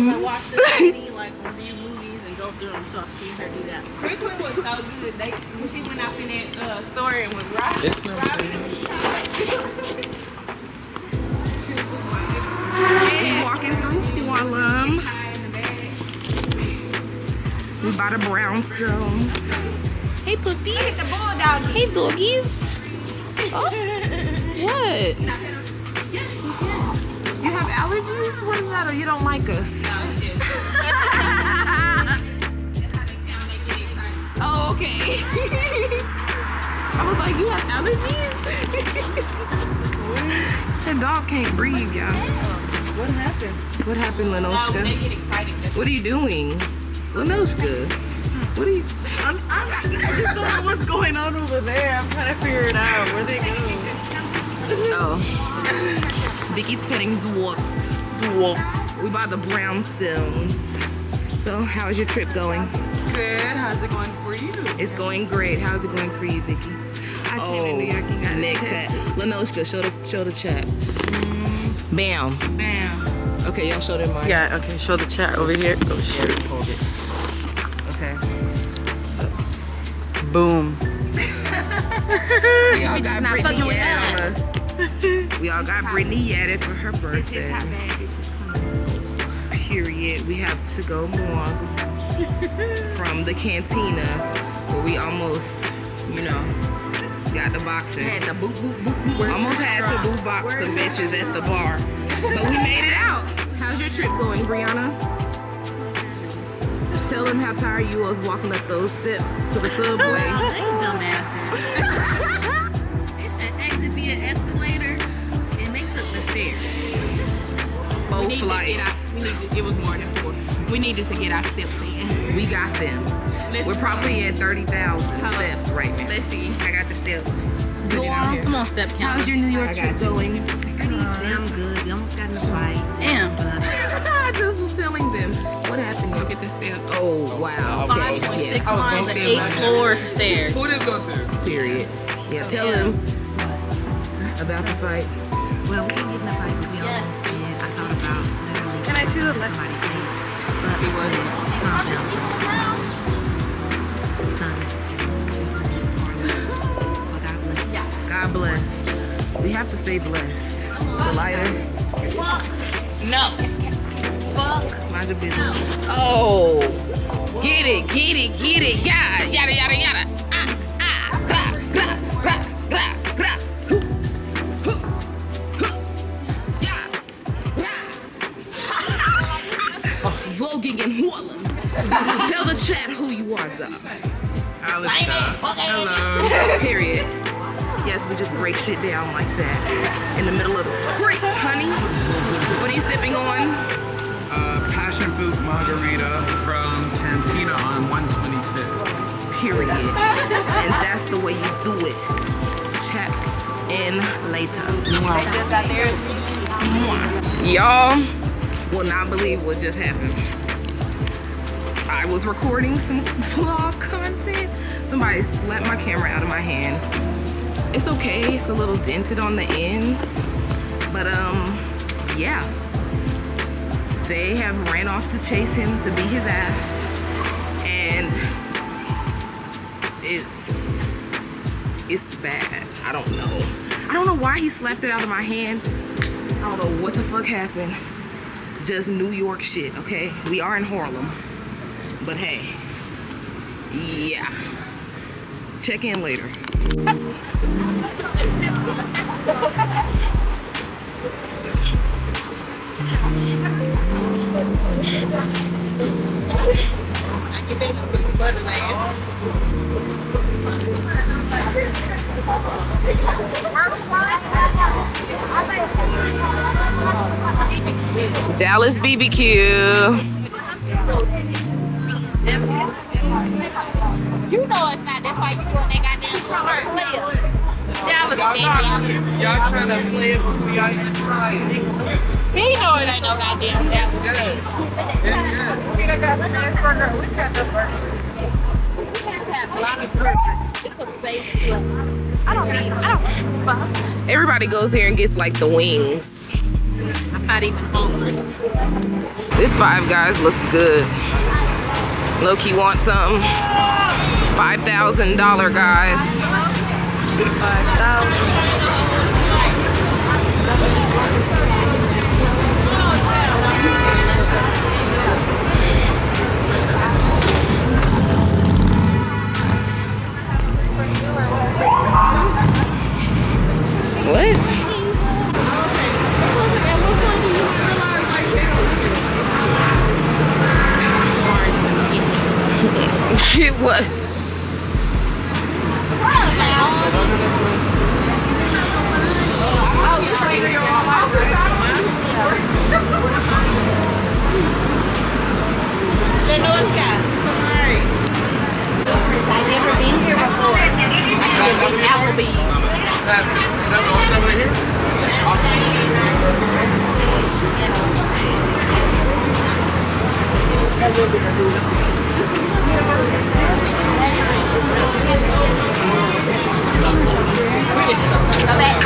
I watched this lady like review movies and go through them, so I've seen her do that. Brooklyn was so good. When she went out in that store and was robbing. We walking through Harlem. We bought the brownstones. Hey puppies. Hey doggies. Oh, what? You have allergies? What is that? Or you don't like us? Oh, okay. I was like, you have allergies? The dog can't breathe, y'all. What happened? What happened, Lenoshka? What are you doing? Lenoshka, what are you? I just don't know what's going on over there. I'm trying to figure it out. Where they go? Oh. Vicky's petting dwarfs. We bought the brownstones. So, how's your trip going? Good. How's it going for you? It's going great. How's it going for you, Vicky? I came in New York and got neck tat. Lenoshka, show the chat. Bam. Bam. Okay, y'all show them mine. Yeah, okay, show the chat over here. Oh, shoot. Hold it. Okay. Boom. We all got Brittany Yad on us. We all got Brittany Yad for her birthday. Period. We have to go more from the cantina where we almost, you know, got the boxing. Almost had to boot box some bitches at the bar. But we made it out. How's your trip going, Brianna? Tell them how tired you was walking up those steps to the subway. Oh, they dumbasses. They said exit via escalator, and they took the stairs. Both flights. It was more than 4. We needed to get our steps in. We got them. We're probably at 30,000 steps right now. Let's see. I got the steps. Come on, step count. How's your New York trip going? Damn good. You almost got in a fight. Damn. I just was telling them. What happened? Look at the steps. Oh, wow. Okay. 5.6 I was miles gonna and say 8 floors of stairs. Who this go to? Period. Yeah, tell them about the fight. Well, we didn't get in a fight, but we almost did. I thought about literally Can I see the left? somebody came. But it wasn't. Calm down. Sons. Well, God bless you. God bless. We have to stay blessed. The lighter. No. Mind your business. Oh. Get it. Yada, yada. Gra. Voguing in Harlem. Tell the chat who you are, Zah. Hello. Period. Yes, we just break shit down like that in the middle of the street, honey. What are you sipping on? Passion fruit margarita from Cantina on 125th. Period. And that's the way you do it. Check in later. Y'all will not believe what just happened. I was recording some vlog content. Somebody slapped my camera out of my hand. It's okay, it's a little dented on the ends. But yeah. They have ran off to chase him to beat his ass. And it's bad. I don't know why he slapped it out of my hand. I don't know what the fuck happened. Just New York shit, okay? We are in Harlem. But hey, yeah. Check in later. Dallas BBQ. You know it's not. That's why you doing that goddamn commercial. Y'all trying to play it before y'all even try it. He know it ain't no goddamn dabble. It's a safe place. I don't fuck. Everybody goes here and gets like the wings. I'm not even hungry. This Five Guys looks good. Loki wants some. $5,000 guys. 5,000. What? Get what? I've never been here before. It's Applebee's. Go back.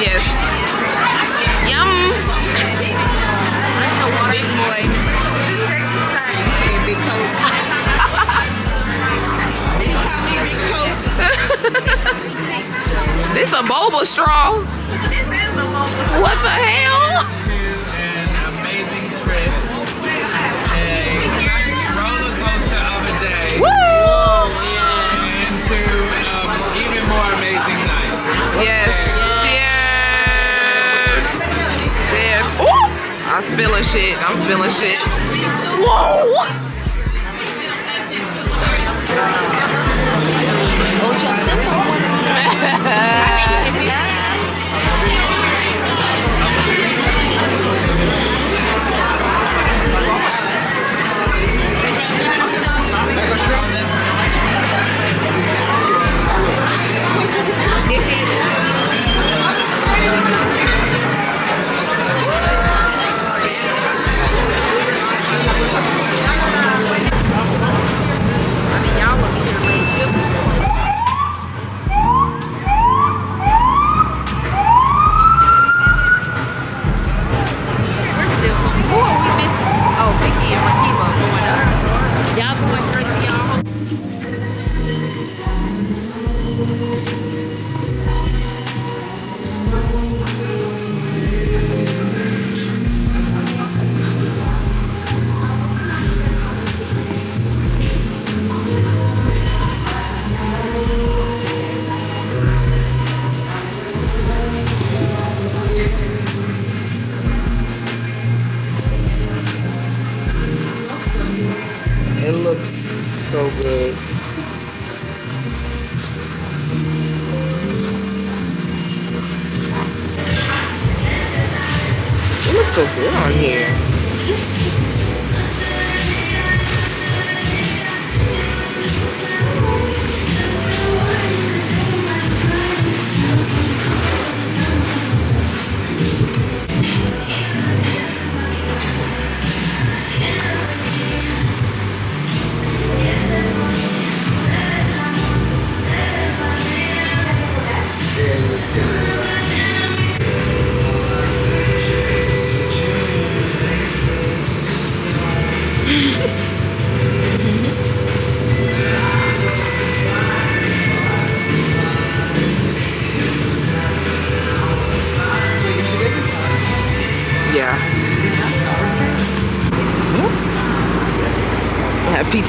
Yes. Yum. Big boy. Big coat. This a boba straw. What the hell? An amazing trip. A roller coaster of a day. Woo! Into even more amazing night. Yes. Cheers. Cheers. Ooh! I'm spilling shit. I'm spilling shit. Whoa! It looks so good. It looks so good on here.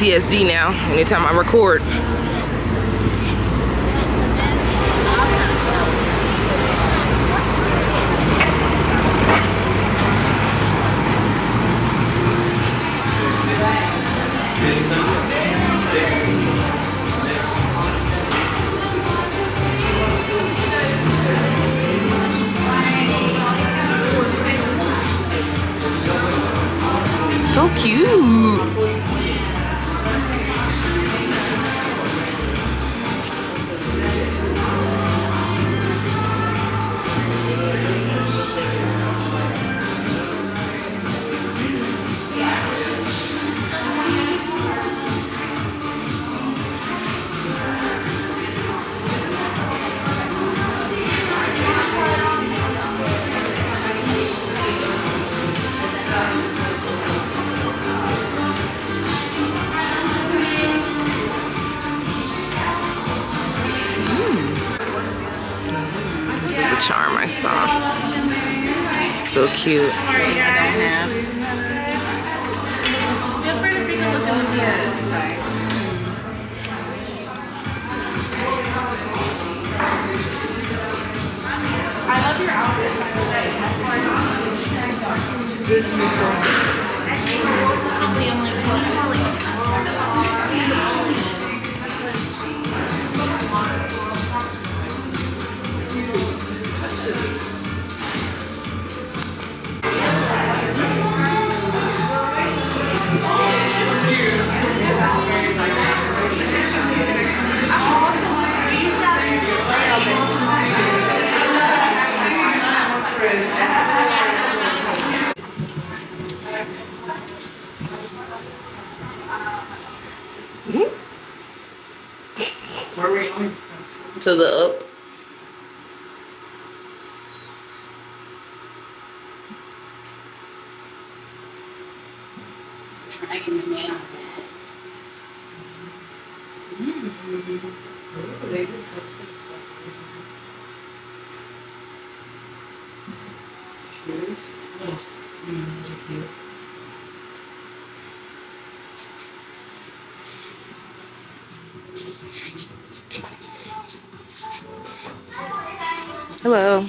PTSD now anytime I record. So cute. This is the charm I saw. So cute. Something I don't have. Feel free to take a look in the mirror. I love your outfit, by the way. To the up. Dragons made on bags. They do custom stuff. Shoes. Yes. Those are cute. Hello.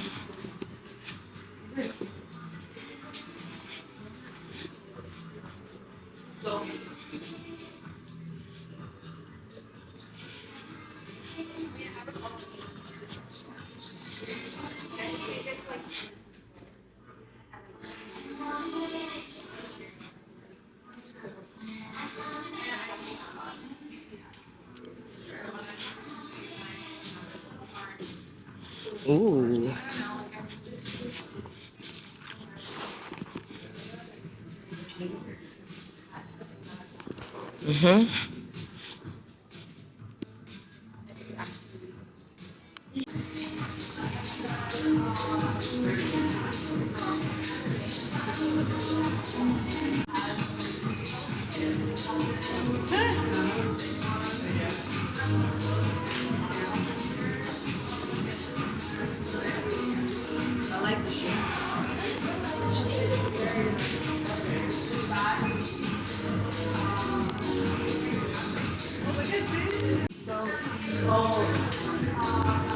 Ooh.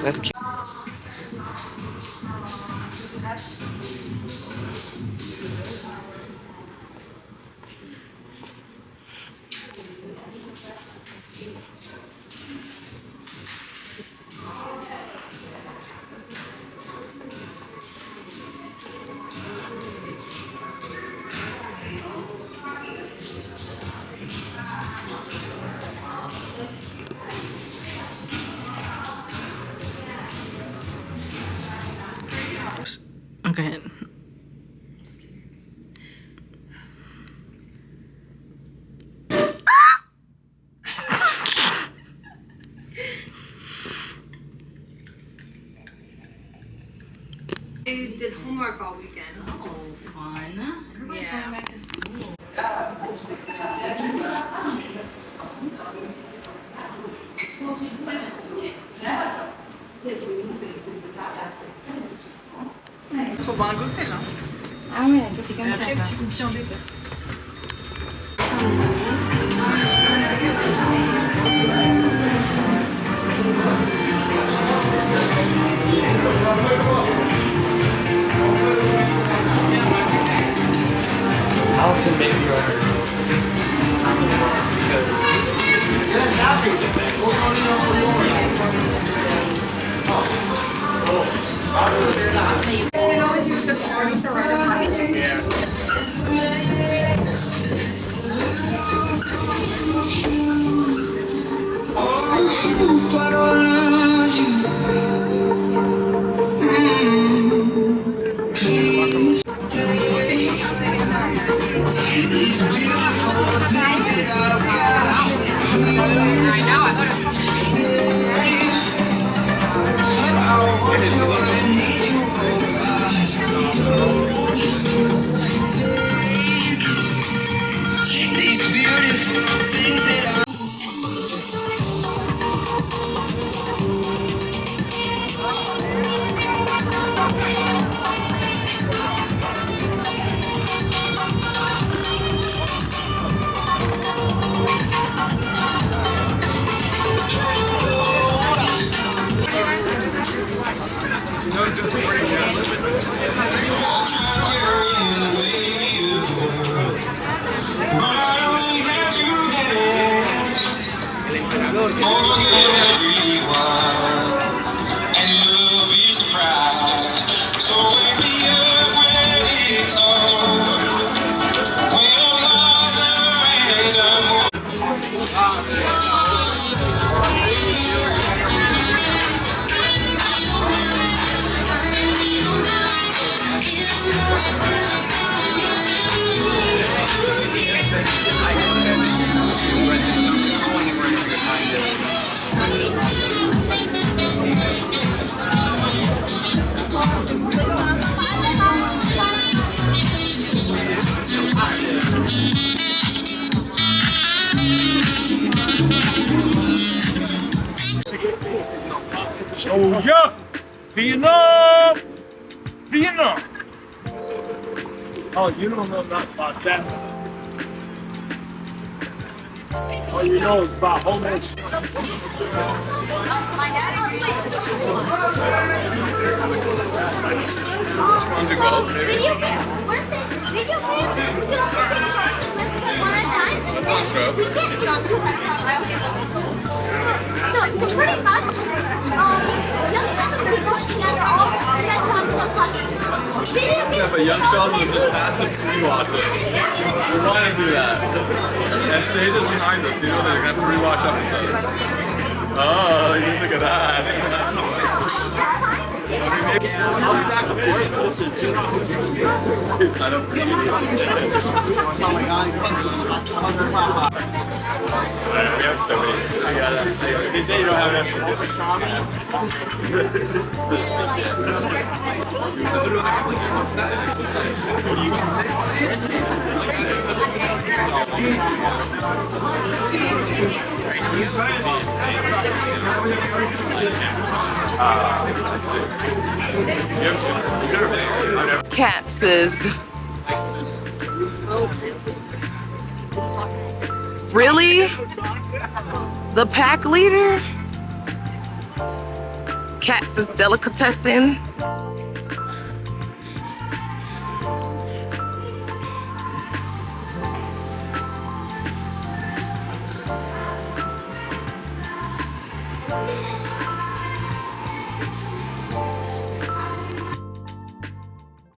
That's cute. Okay. I did homework all weekend. Oh, fun. Everybody's going back to school. Sois bon goûter là. Ah ouais, t'étais comme ça. Après, petit cookie en dessert. Allison may be over. Oh yeah! Vietnam! Vietnam! Oh, you don't know nothing about that. All you know is about homeless. That's not true. No, so pretty much, young children are going together all the time. Yeah, but young children are just passive rewatching. We want to do that. And stage is behind us, you know they're going to have to rewatch episodes. Oh, you look at that. Sign up for we have so many. They say you don't have enough. Katz's. Really? The pack leader? Katz's Delicatessen.